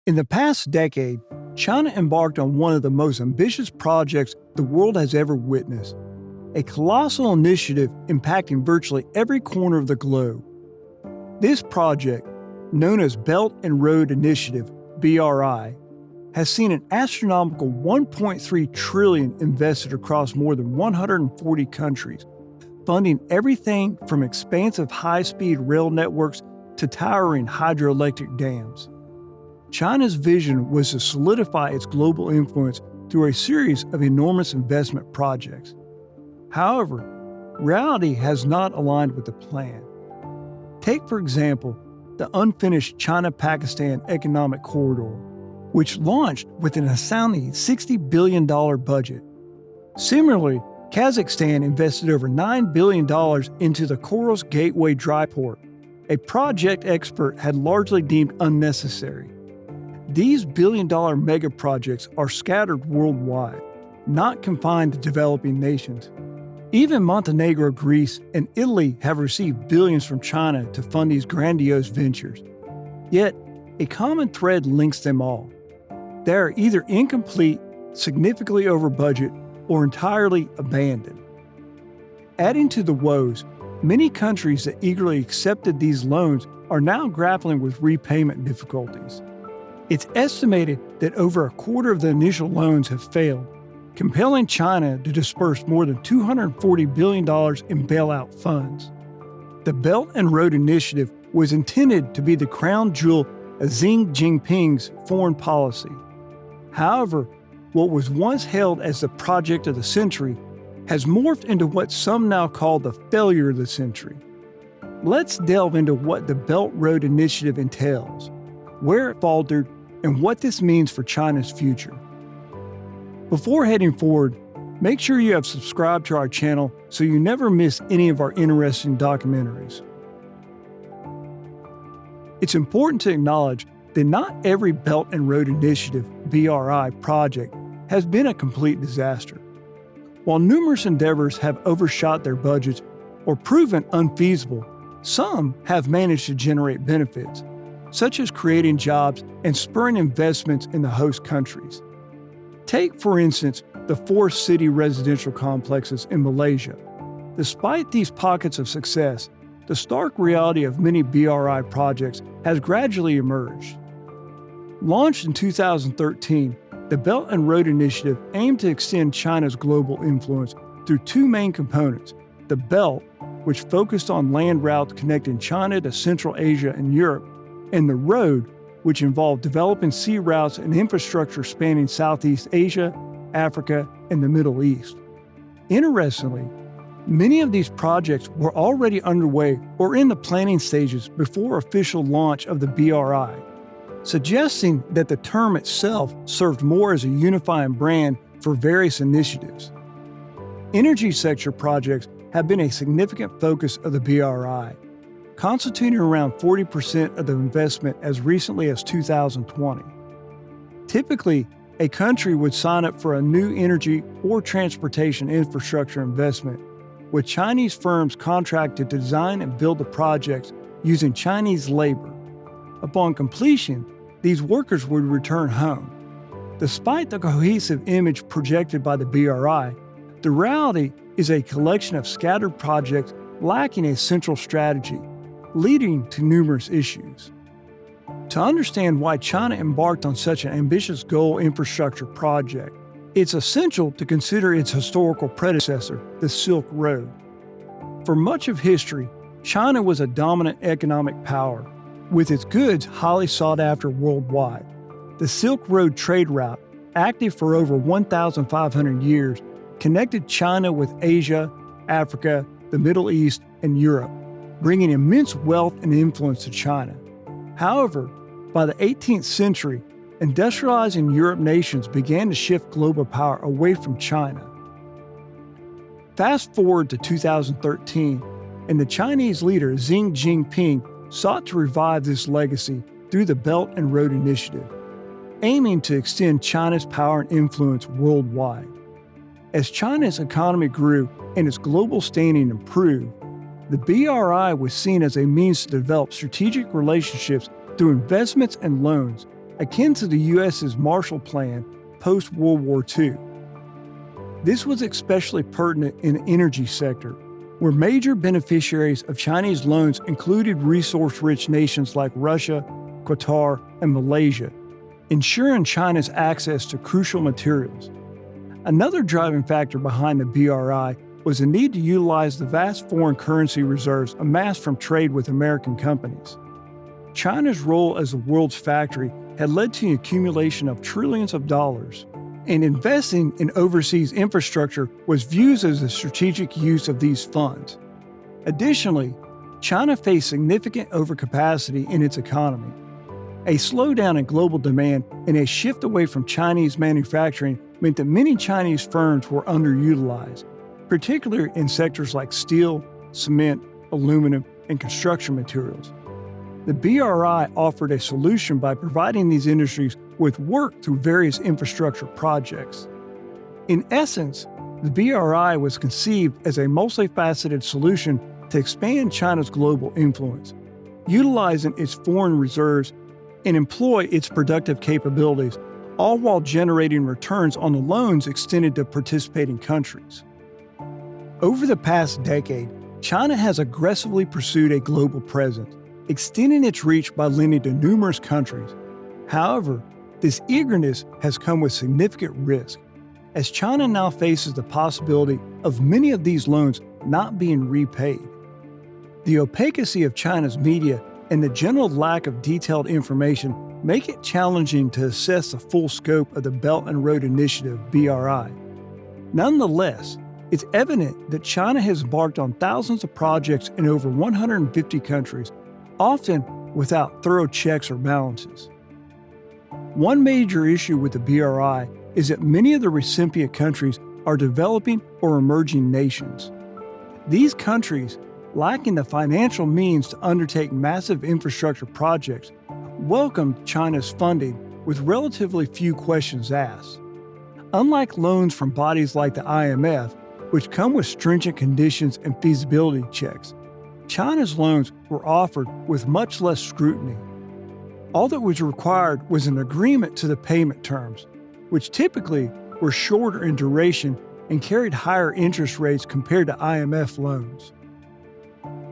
In the past decade, China embarked on one of the most ambitious projects the world has ever witnessed, a colossal initiative impacting virtually every corner of the globe. This project, known as Belt and Road Initiative, BRI, has seen an astronomical $1.3 trillion invested across more than 140 countries, funding everything from expansive high-speed rail networks to towering hydroelectric dams. China's vision was to solidify its global influence through a series of enormous investment projects. However, reality has not aligned with the plan. Take, for example, the unfinished China-Pakistan Economic Corridor, which launched with an astounding $60 billion budget. Similarly, Kazakhstan invested over $9 billion into the Koros Gateway dry port, a project expert had largely deemed unnecessary. These billion-dollar mega projects are scattered worldwide, not confined to developing nations. Even Montenegro, Greece, and Italy have received billions from China to fund these grandiose ventures. Yet, a common thread links them all. They are either incomplete, significantly over budget, or entirely abandoned. Adding to the woes, many countries that eagerly accepted these loans are now grappling with repayment difficulties. It's estimated that over a quarter of the initial loans have failed, compelling China to disperse more than $240 billion in bailout funds. The Belt and Road Initiative was intended to be the crown jewel of Xi Jinping's foreign policy. However, what was once hailed as the project of the century has morphed into what some now call the failure of the century. Let's delve into what the Belt Road Initiative entails, where it faltered, and what this means for China's future. Before heading forward, make sure you have subscribed to our channel so you never miss any of our interesting documentaries. It's important to acknowledge that not every Belt and Road Initiative (BRI) project has been a complete disaster. While numerous endeavors have overshot their budgets or proven unfeasible, some have managed to generate benefits, such as creating jobs and spurring investments in the host countries. Take, for instance, the 4 city residential complexes in Malaysia. Despite these pockets of success, the stark reality of many BRI projects has gradually emerged. Launched in 2013, the Belt and Road Initiative aimed to extend China's global influence through 2 main components: the Belt, which focused on land routes connecting China to Central Asia and Europe, and the Road, which involved developing sea routes and infrastructure spanning Southeast Asia, Africa, and the Middle East. Interestingly, many of these projects were already underway or in the planning stages before official launch of the BRI, suggesting that the term itself served more as a unifying brand for various initiatives. Energy sector projects have been a significant focus of the BRI, constituting around 40% of the investment as recently as 2020. Typically, a country would sign up for a new energy or transportation infrastructure investment, with Chinese firms contracted to design and build the projects using Chinese labor. Upon completion, these workers would return home. Despite the cohesive image projected by the BRI, the reality is a collection of scattered projects lacking a central strategy, leading to numerous issues. To understand why China embarked on such an ambitious goal infrastructure project, it's essential to consider its historical predecessor, the Silk Road. For much of history, China was a dominant economic power, with its goods highly sought after worldwide. The Silk Road trade route, active for over 1,500 years, connected China with Asia, Africa, the Middle East, and Europe, bringing immense wealth and influence to China. However, by the 18th century, industrializing Europe nations began to shift global power away from China. Fast forward to 2013, and the Chinese leader Xi Jinping sought to revive this legacy through the Belt and Road Initiative, aiming to extend China's power and influence worldwide. As China's economy grew and its global standing improved, the BRI was seen as a means to develop strategic relationships through investments and loans, akin to the U.S.'s Marshall Plan post-World War II. This was especially pertinent in the energy sector, where major beneficiaries of Chinese loans included resource-rich nations like Russia, Qatar, and Malaysia, ensuring China's access to crucial materials. Another driving factor behind the BRI was the need to utilize the vast foreign currency reserves amassed from trade with American companies. China's role as the world's factory had led to the accumulation of trillions of dollars, and investing in overseas infrastructure was viewed as a strategic use of these funds. Additionally, China faced significant overcapacity in its economy. A slowdown in global demand and a shift away from Chinese manufacturing meant that many Chinese firms were underutilized, particularly in sectors like steel, cement, aluminum, and construction materials. The BRI offered a solution by providing these industries with work through various infrastructure projects. In essence, the BRI was conceived as a multifaceted solution to expand China's global influence, utilizing its foreign reserves and employ its productive capabilities, all while generating returns on the loans extended to participating countries. Over the past decade, China has aggressively pursued a global presence, extending its reach by lending to numerous countries. However, this eagerness has come with significant risk, as China now faces the possibility of many of these loans not being repaid. The opacity of China's media and the general lack of detailed information make it challenging to assess the full scope of the Belt and Road Initiative, BRI. Nonetheless, it's evident that China has embarked on thousands of projects in over 150 countries, often without thorough checks or balances. One major issue with the BRI is that many of the recipient countries are developing or emerging nations. These countries, lacking the financial means to undertake massive infrastructure projects, welcomed China's funding with relatively few questions asked. Unlike loans from bodies like the IMF, which come with stringent conditions and feasibility checks, China's loans were offered with much less scrutiny. All that was required was an agreement to the payment terms, which typically were shorter in duration and carried higher interest rates compared to IMF loans.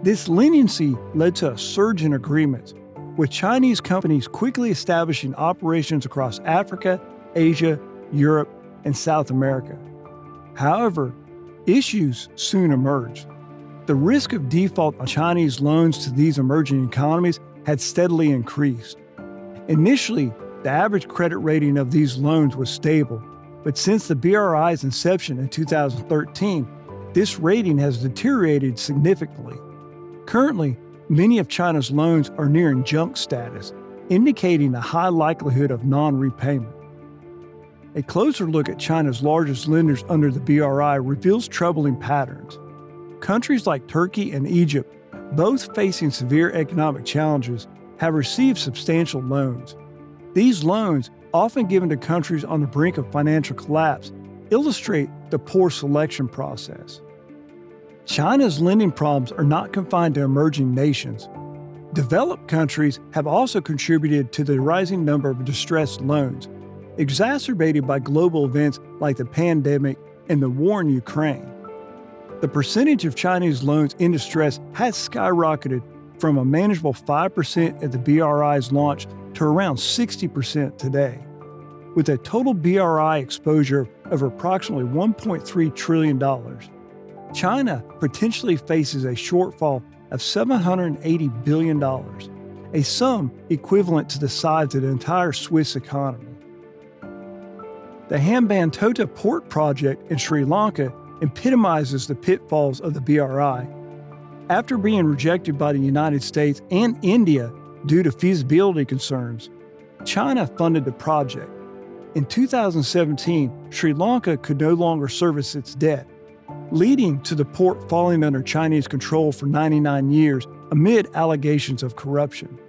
This leniency led to a surge in agreements, with Chinese companies quickly establishing operations across Africa, Asia, Europe, and South America. However, issues soon emerged. The risk of default on Chinese loans to these emerging economies had steadily increased. Initially, the average credit rating of these loans was stable, but since the BRI's inception in 2013, this rating has deteriorated significantly. Currently, many of China's loans are nearing junk status, indicating a high likelihood of non-repayment. A closer look at China's largest lenders under the BRI reveals troubling patterns. Countries like Turkey and Egypt, both facing severe economic challenges, have received substantial loans. These loans, often given to countries on the brink of financial collapse, illustrate the poor selection process. China's lending problems are not confined to emerging nations. Developed countries have also contributed to the rising number of distressed loans, exacerbated by global events like the pandemic and the war in Ukraine. The percentage of Chinese loans in distress has skyrocketed from a manageable 5% at the BRI's launch to around 60% today. With a total BRI exposure of approximately $1.3 trillion, China potentially faces a shortfall of $780 billion, a sum equivalent to the size of the entire Swiss economy. The 𝗝𝗡𝗡 port project in Sri Lanka epitomizes the pitfalls of the BRI. After being rejected by the United States and India due to feasibility concerns, China funded the project. In 2017, Sri Lanka could no longer service its debt, leading to the port falling under Chinese control for 99 years amid allegations of corruption.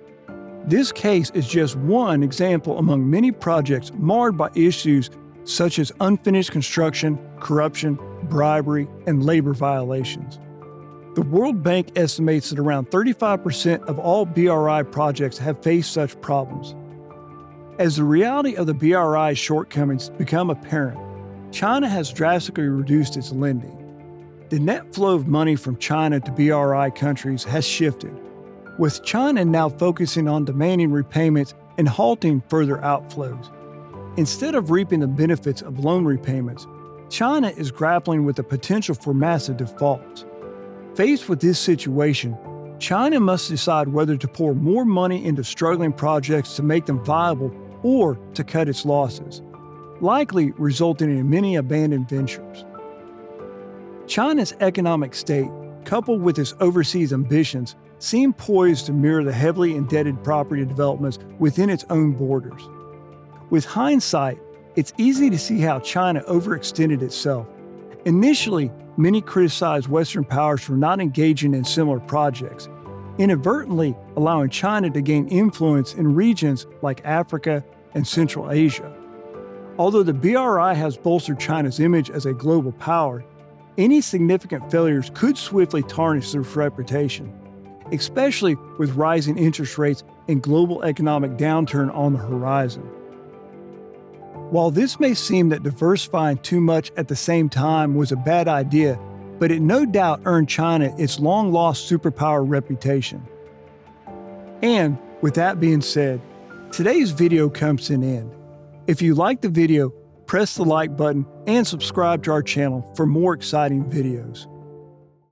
This case is just one example among many projects marred by issues such as unfinished construction, corruption, bribery, and labor violations. The World Bank estimates that around 35% of all BRI projects have faced such problems. As the reality of the BRI's shortcomings become apparent, China has drastically reduced its lending. The net flow of money from China to BRI countries has shifted, with China now focusing on demanding repayments and halting further outflows. Instead of reaping the benefits of loan repayments, China is grappling with the potential for massive defaults. Faced with this situation, China must decide whether to pour more money into struggling projects to make them viable or to cut its losses, likely resulting in many abandoned ventures. China's economic state, coupled with its overseas ambitions, seem poised to mirror the heavily indebted property developments within its own borders. With hindsight, it's easy to see how China overextended itself. Initially, many criticized Western powers for not engaging in similar projects, inadvertently allowing China to gain influence in regions like Africa and Central Asia. Although the BRI has bolstered China's image as a global power, any significant failures could swiftly tarnish their reputation, especially with rising interest rates and global economic downturn on the horizon. While this may seem that diversifying too much at the same time was a bad idea, but it no doubt earned China its long-lost superpower reputation. And with that being said, today's video comes to an end. If you liked the video, press the like button and subscribe to our channel for more exciting videos.